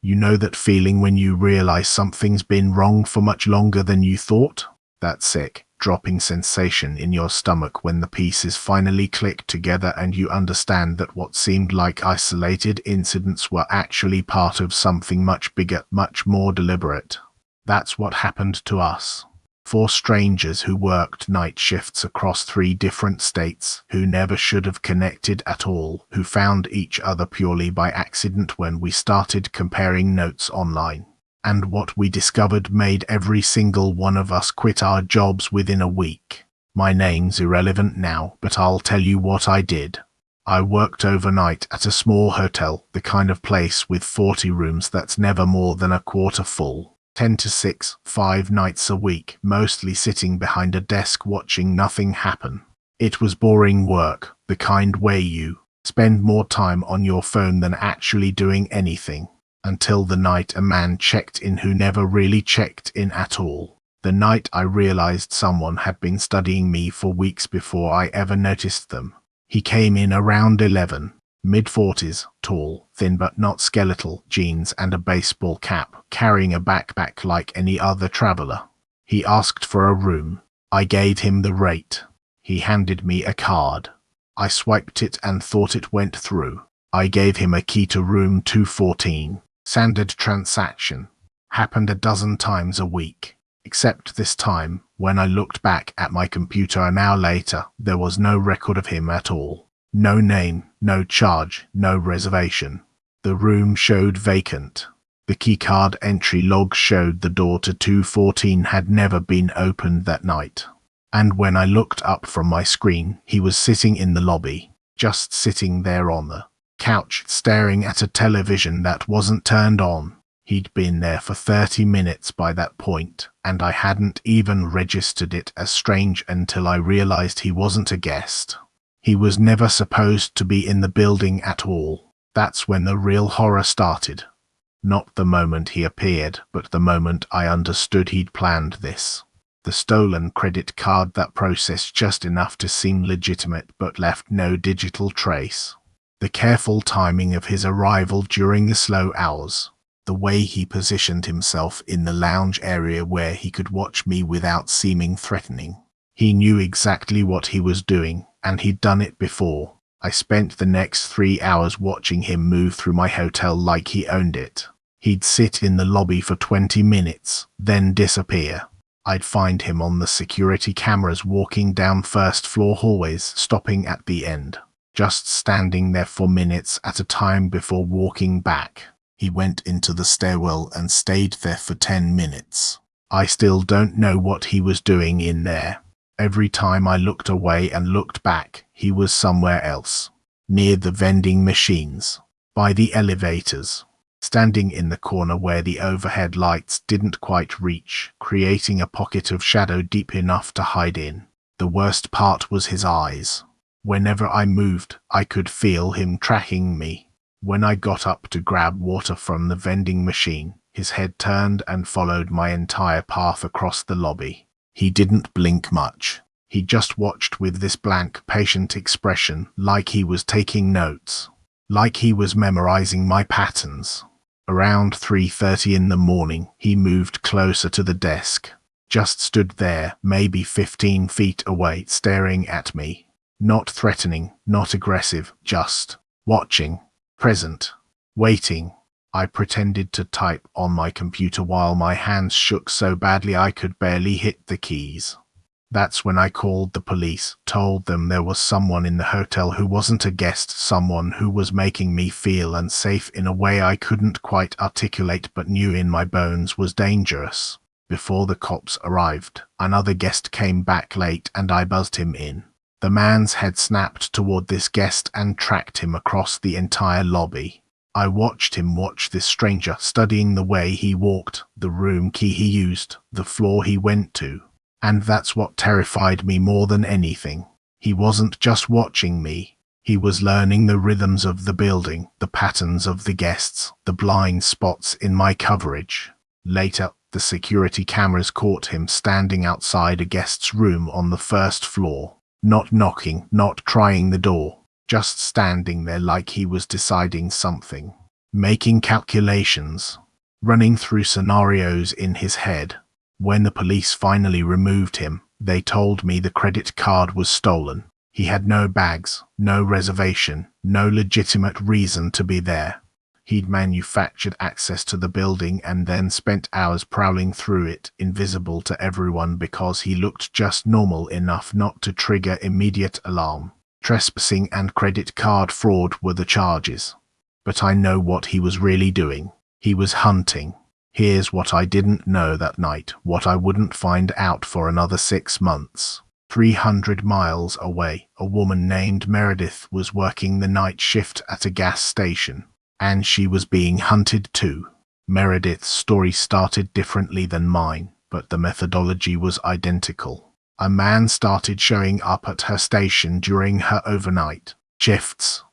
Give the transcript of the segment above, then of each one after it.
You know that feeling when you realize something's been wrong for much longer than you thought? That sick, dropping sensation in your stomach when the pieces finally click together and you understand that what seemed like isolated incidents were actually part of something much bigger, much more deliberate. That's what happened to us. Four strangers who worked night shifts across 3 different states, who never should have connected at all, who found each other purely by accident when we started comparing notes online. And what we discovered made every single one of us quit our jobs within a week. My name's irrelevant now, but I'll tell you what I did. I worked overnight at a small hotel, the kind of place with 40 rooms that's never more than a quarter full. 10 to 6, 5 nights a week, mostly sitting behind a desk watching nothing happen. It was boring work, the kind where you spend more time on your phone than actually doing anything. Until the night a man checked in who never really checked in at all. The night I realized someone had been studying me for weeks before I ever noticed them. He came in around 11. Mid-40s, tall, thin but not skeletal, jeans and a baseball cap, carrying a backpack like any other traveler. He asked for a room. I gave him the rate. He handed me a card. I swiped it and thought it went through. I gave him a key to room 214. Standard transaction. Happened a dozen times a week. Except this time, when I looked back at my computer an hour later, there was no record of him at all. No name, no charge, no reservation. The room showed vacant. The keycard entry log showed the door to 214 had never been opened that night. And when I looked up from my screen, he was sitting in the lobby, just sitting there on the couch, staring at a television that wasn't turned on. He'd been there for 30 minutes by that point, and I hadn't even registered it as strange until I realized he wasn't a guest. He was never supposed to be in the building at all. That's when the real horror started. Not the moment he appeared, but the moment I understood he'd planned this. The stolen credit card that processed just enough to seem legitimate but left no digital trace. The careful timing of his arrival during the slow hours. The way he positioned himself in the lounge area where he could watch me without seeming threatening. He knew exactly what he was doing, and he'd done it before. I spent the next 3 hours watching him move through my hotel like he owned it. He'd sit in the lobby for 20 minutes, then disappear. I'd find him on the security cameras walking down first-floor hallways, stopping at the end. Just standing there for minutes at a time before walking back. He went into the stairwell and stayed there for 10 minutes. I still don't know what he was doing in there. Every time I looked away and looked back, he was somewhere else. Near the vending machines. By the elevators. Standing in the corner where the overhead lights didn't quite reach, creating a pocket of shadow deep enough to hide in. The worst part was his eyes. Whenever I moved, I could feel him tracking me. When I got up to grab water from the vending machine, his head turned and followed my entire path across the lobby. He didn't blink much. He just watched with this blank, patient expression, like he was taking notes. Like he was memorizing my patterns. Around 3:30 in the morning, he moved closer to the desk. Just stood there, maybe 15 feet away, staring at me. Not threatening, not aggressive, just watching, present, waiting. I pretended to type on my computer while my hands shook so badly I could barely hit the keys. That's when I called the police, told them there was someone in the hotel who wasn't a guest, someone who was making me feel unsafe in a way I couldn't quite articulate but knew in my bones was dangerous. Before the cops arrived, another guest came back late and I buzzed him in. The man's head snapped toward this guest and tracked him across the entire lobby. I watched him watch this stranger, studying the way he walked, the room key he used, the floor he went to. And that's what terrified me more than anything. He wasn't just watching me. He was learning the rhythms of the building, the patterns of the guests, the blind spots in my coverage. Later, the security cameras caught him standing outside a guest's room on the first floor. Not knocking, not trying the door, just standing there like he was deciding something. making calculations, running through scenarios in his head. When the police finally removed him, they told me the credit card was stolen. He had no bags, no reservation, no legitimate reason to be there. He'd manufactured access to the building and then spent hours prowling through it, invisible to everyone because he looked just normal enough not to trigger immediate alarm. Trespassing and credit card fraud were the charges. But I know what he was really doing. He was hunting. Here's what I didn't know that night, what I wouldn't find out for another 6 months. 300 miles away, a woman named Meredith was working the night shift at a gas station, and she was being hunted too. Meredith's story started differently than mine, but the methodology was identical. A man started showing up at her station during her overnight shifts.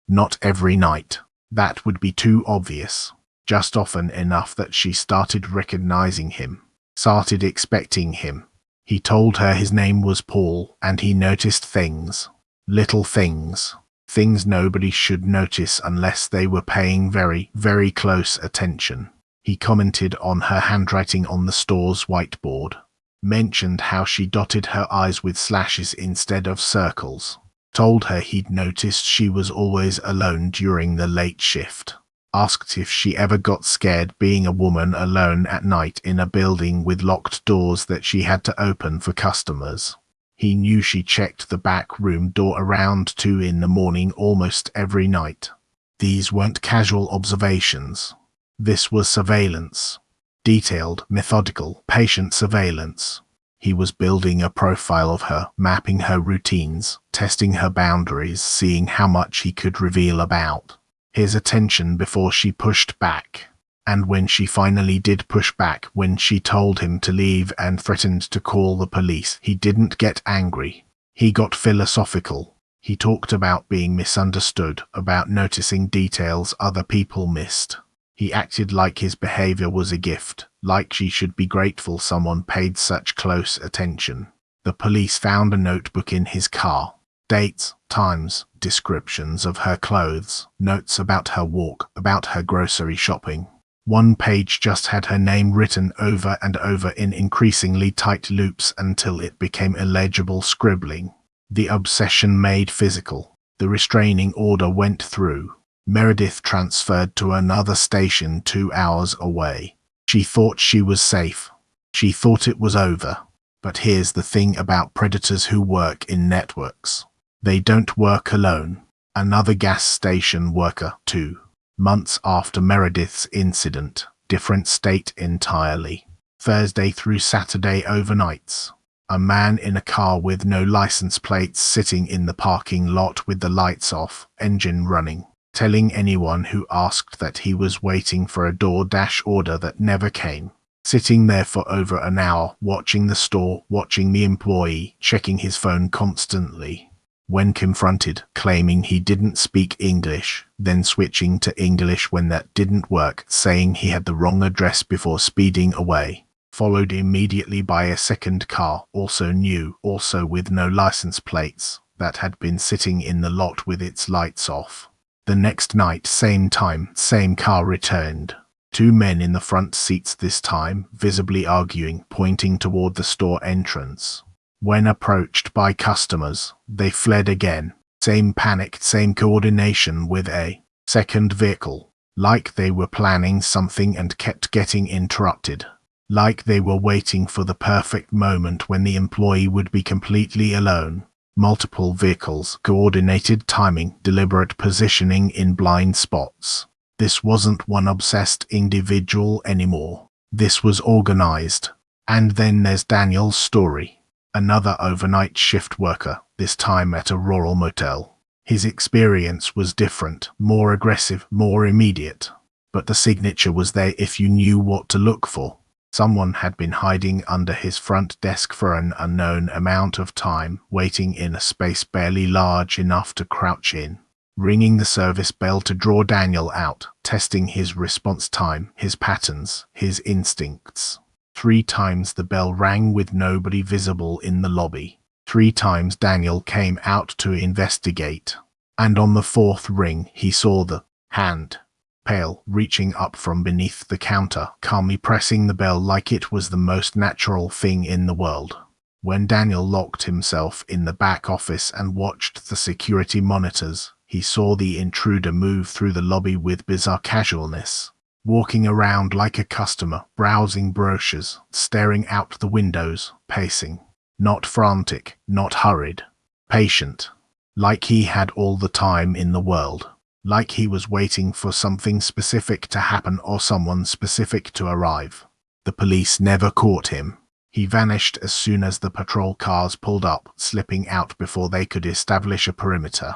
Not every night. That would be too obvious. Just often enough that she started recognizing him, started expecting him. He told her his name was Paul, and he noticed things. Little things. Things nobody should notice unless they were paying very, very close attention. He commented on her handwriting on the store's whiteboard. Mentioned how she dotted her I's with slashes instead of circles. Told her he'd noticed she was always alone during the late shift. Asked if she ever got scared being a woman alone at night in a building with locked doors that she had to open for customers. He knew she checked the back room door around 2 in the morning almost every night. These weren't casual observations. This was surveillance. Detailed, methodical, patient surveillance. He was building a profile of her, mapping her routines, testing her boundaries, seeing how much he could reveal about his attention before she pushed back. And when she finally did push back, when she told him to leave and threatened to call the police, he didn't get angry. He got philosophical. He talked about being misunderstood, about noticing details other people missed. He acted like his behavior was a gift, like she should be grateful someone paid such close attention. The police found a notebook in his car. Dates, times, descriptions of her clothes, notes about her walk, about her grocery shopping. One page just had her name written over and over in increasingly tight loops until it became illegible scribbling. The obsession made physical. The restraining order went through. Meredith transferred to another station 2 hours away. She thought she was safe. She thought it was over. But here's the thing about predators who work in networks. They don't work alone. Another gas station worker, too. Months after Meredith's incident, different state entirely. Thursday through Saturday overnights. A man in a car with no license plates sitting in the parking lot with the lights off, engine running, telling anyone who asked that he was waiting for a DoorDash order that never came. Sitting there for over an hour, watching the store, watching the employee, checking his phone constantly. When confronted, claiming he didn't speak English, then switching to English when that didn't work, saying he had the wrong address before speeding away. Followed immediately by a second car, also new, also with no license plates, that had been sitting in the lot with its lights off. The next night, same time, same car returned. 2 men in the front seats this time, visibly arguing, pointing toward the store entrance. When approached by customers, they fled again. Same panic, same coordination with a second vehicle. Like they were planning something and kept getting interrupted. Like they were waiting for the perfect moment when the employee would be completely alone. Multiple vehicles, coordinated timing, deliberate positioning in blind spots. This wasn't one obsessed individual anymore. This was organized. And then there's Daniel's story. Another overnight shift worker, this time at a rural motel. His experience was different, more aggressive, more immediate. But the signature was there if you knew what to look for. Someone had been hiding under his front desk for an unknown amount of time, waiting in a space barely large enough to crouch in. Ringing the service bell to draw Daniel out, testing his response time, his patterns, his instincts. 3 times the bell rang with nobody visible in the lobby. 3 times Daniel came out to investigate. And on the 4th ring he saw the hand. pale, reaching up from beneath the counter, calmly pressing the bell like it was the most natural thing in the world. When Daniel locked himself in the back office and watched the security monitors, he saw the intruder move through the lobby with bizarre casualness, walking around like a customer, browsing brochures, staring out the windows, pacing. Not frantic, not hurried. Patient. Like he had all the time in the world. Like he was waiting for something specific to happen or someone specific to arrive. The police never caught him. He vanished as soon as the patrol cars pulled up, slipping out before they could establish a perimeter.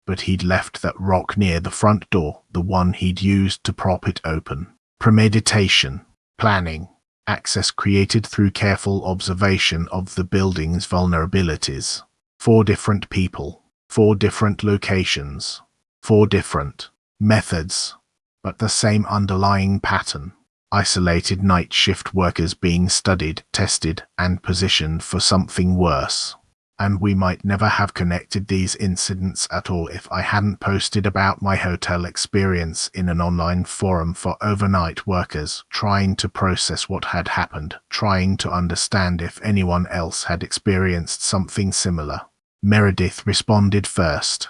But he'd left that rock near the front door, the one he'd used to prop it open. Premeditation. Planning. Access created through careful observation of the building's vulnerabilities. 4 different people. 4 different locations. 4 different methods. But the same underlying pattern. Isolated night shift workers being studied, tested, and positioned for something worse. And we might never have connected these incidents at all if I hadn't posted about my hotel experience in an online forum for overnight workers, trying to process what had happened, trying to understand if anyone else had experienced something similar. Meredith responded first.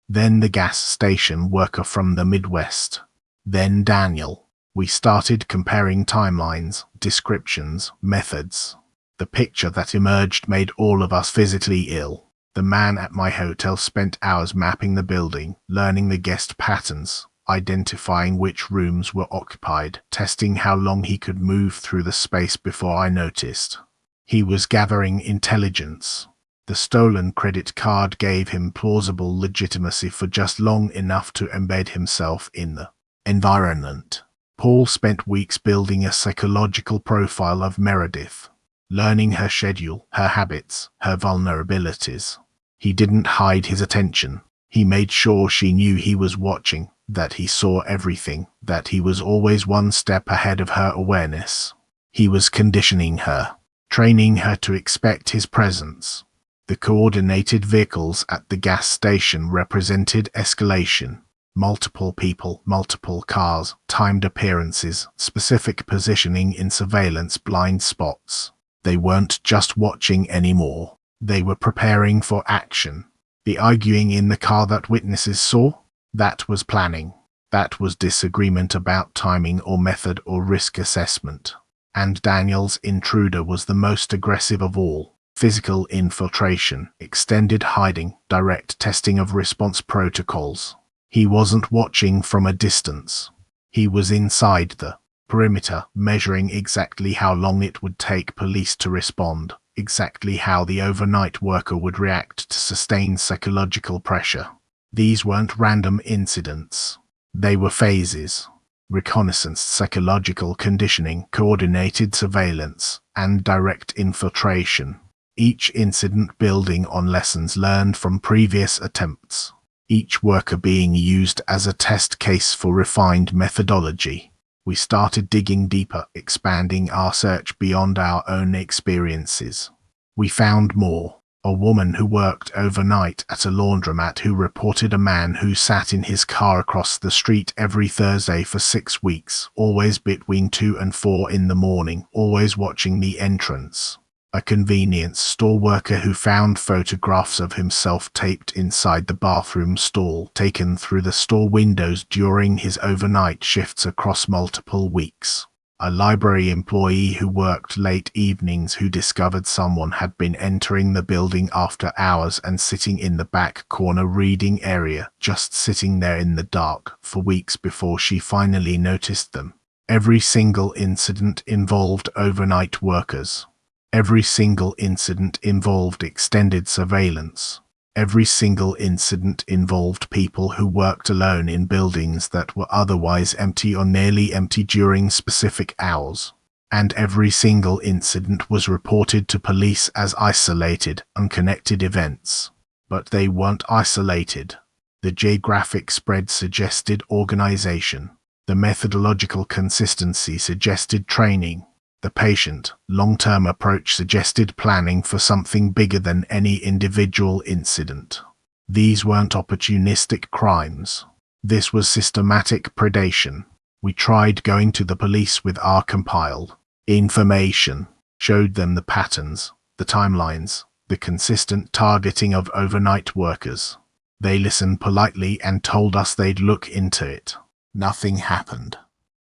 Then the gas station worker from the Midwest. Then Daniel. We started comparing timelines, descriptions, methods. The picture that emerged made all of us physically ill. The man at my hotel spent hours mapping the building, learning the guest patterns, identifying which rooms were occupied, testing how long he could move through the space before I noticed. He was gathering intelligence. The stolen credit card gave him plausible legitimacy for just long enough to embed himself in the environment. Paul spent weeks building a psychological profile of Meredith, learning her schedule, her habits, her vulnerabilities. He didn't hide his attention. He made sure she knew he was watching, that he saw everything, that he was always one step ahead of her awareness. He was conditioning her, training her to expect his presence. The coordinated vehicles at the gas station represented escalation. Multiple people, multiple cars, timed appearances, specific positioning in surveillance blind spots. They weren't just watching anymore. They were preparing for action. The arguing in the car that witnesses saw? That was planning. That was disagreement about timing or method or risk assessment. And Daniel's intruder was the most aggressive of all. Physical infiltration, extended hiding, direct testing of response protocols. He wasn't watching from a distance. He was inside the perimeter, measuring exactly how long it would take police to respond, exactly how the overnight worker would react to sustained psychological pressure. These weren't random incidents. They were phases. Reconnaissance, psychological conditioning, coordinated surveillance, and direct infiltration. Each incident building on lessons learned from previous attempts. Each worker being used as a test case for refined methodology. We started digging deeper, expanding our search beyond our own experiences. We found more. A woman who worked overnight at a laundromat who reported a man who sat in his car across the street every Thursday for 6 weeks, always between 2 and 4 in the morning, always watching the entrance. A convenience store worker who found photographs of himself taped inside the bathroom stall, taken through the store windows during his overnight shifts across multiple weeks. A library employee who worked late evenings who discovered someone had been entering the building after hours and sitting in the back corner reading area, just sitting there in the dark, for weeks before she finally noticed them. Every single incident involved overnight workers. Every single incident involved extended surveillance. Every single incident involved people who worked alone in buildings that were otherwise empty or nearly empty during specific hours. And every single incident was reported to police as isolated, unconnected events. But they weren't isolated. The geographic spread suggested organization. The methodological consistency suggested training. The patient, long-term approach suggested planning for something bigger than any individual incident. These weren't opportunistic crimes. This was systematic predation. We tried going to the police with our compiled information, showed them the patterns, the timelines, the consistent targeting of overnight workers. They listened politely and told us they'd look into it. Nothing happened.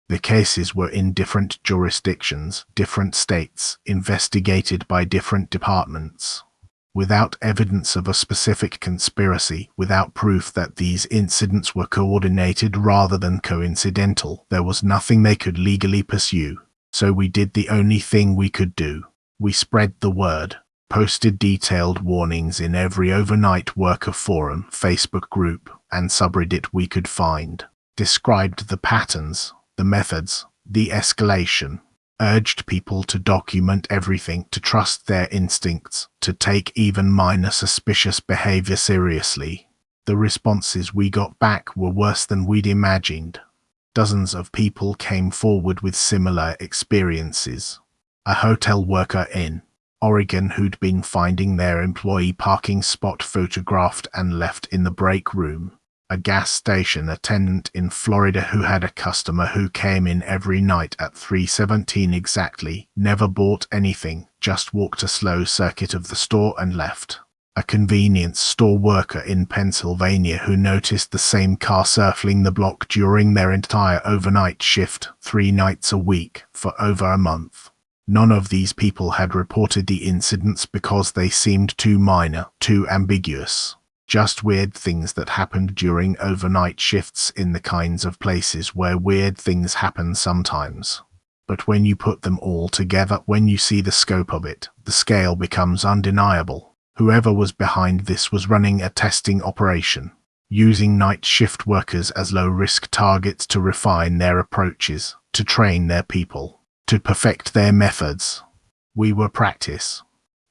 The cases were in different jurisdictions, different states, investigated by different departments. Without evidence of a specific conspiracy, without proof that these incidents were coordinated rather than coincidental, there was nothing they could legally pursue. So we did the only thing we could do. We spread the word, posted detailed warnings in every overnight worker forum, Facebook group, and subreddit we could find, described the patterns, the methods, the escalation, urged people to document everything, to trust their instincts, to take even minor suspicious behavior seriously. The responses we got back were worse than we'd imagined. Dozens of people came forward with similar experiences. A hotel worker in Oregon who'd been finding their employee parking spot photographed and left in the break room. A gas station attendant in Florida who had a customer who came in every night at 3:17 exactly, never bought anything, just walked a slow circuit of the store and left. A convenience store worker in Pennsylvania who noticed the same car circling the block during their entire overnight shift, 3 nights a week, for over a month. None of these people had reported the incidents because they seemed too minor, too ambiguous. Just weird things that happened during overnight shifts in the kinds of places where weird things happen sometimes. But when you put them all together, when you see the scope of it, the scale becomes undeniable. Whoever was behind this was running a testing operation, using night shift workers as low-risk targets to refine their approaches, to train their people, to perfect their methods. We were practice.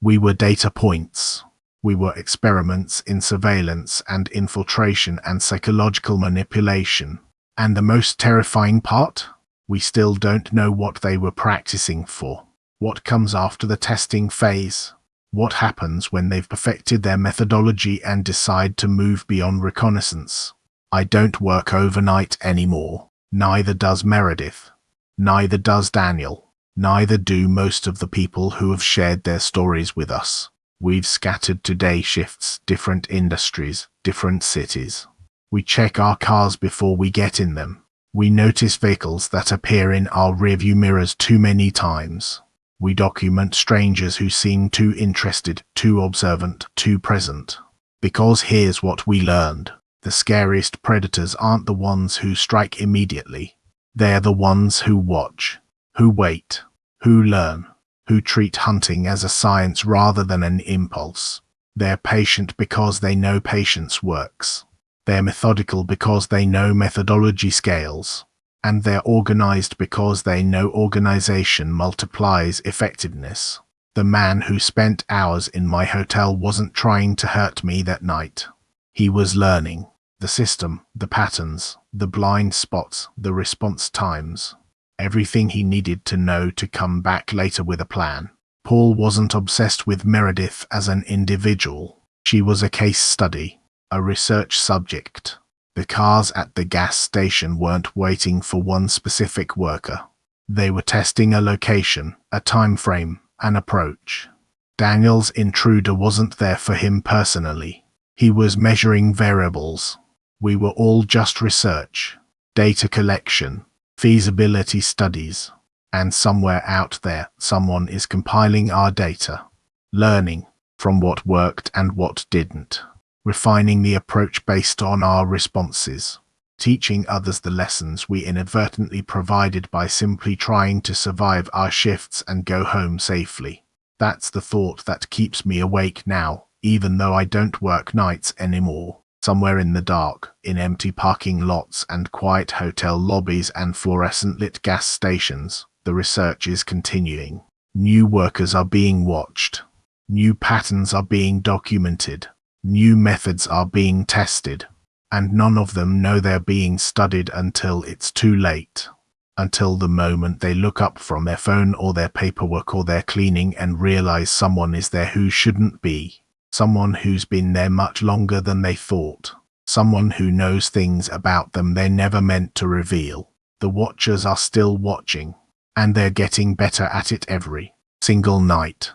We were data points. We were experiments in surveillance and infiltration and psychological manipulation. And the most terrifying part? We still don't know what they were practicing for. What comes after the testing phase? What happens when they've perfected their methodology and decide to move beyond reconnaissance? I don't work overnight anymore. Neither does Meredith. Neither does Daniel. Neither do most of the people who have shared their stories with us. We've scattered to day shifts, different industries, different cities. We check our cars before we get in them. We notice vehicles that appear in our rearview mirrors too many times. We document strangers who seem too interested, too observant, too present. Because here's what we learned. The scariest predators aren't the ones who strike immediately. They're the ones who watch, who wait, who learn, who treat hunting as a science rather than an impulse. They're patient because they know patience works. They're methodical because they know methodology scales. And they're organized because they know organization multiplies effectiveness. The man who spent hours in my hotel wasn't trying to hurt me that night. He was learning the system, the patterns, the blind spots, the response times. Everything he needed to know to come back later with a plan. Paul wasn't obsessed with Meredith as an individual. She was a case study, a research subject. The cars at the gas station weren't waiting for one specific worker. They were testing a location, a time frame, an approach. Daniel's intruder wasn't there for him personally. He was measuring variables. We were all just research, data collection, feasibility studies, and somewhere out there, someone is compiling our data, learning from what worked and what didn't, refining the approach based on our responses, teaching others the lessons we inadvertently provided by simply trying to survive our shifts and go home safely. That's the thought that keeps me awake now, even though I don't work nights anymore. Somewhere in the dark, in empty parking lots and quiet hotel lobbies and fluorescent-lit gas stations, the research is continuing. New workers are being watched. New patterns are being documented. New methods are being tested. And none of them know they're being studied until it's too late. Until the moment they look up from their phone or their paperwork or their cleaning and realize someone is there who shouldn't be. Someone who's been there much longer than they thought. Someone who knows things about them they never meant to reveal. The watchers are still watching, and they're getting better at it every single night.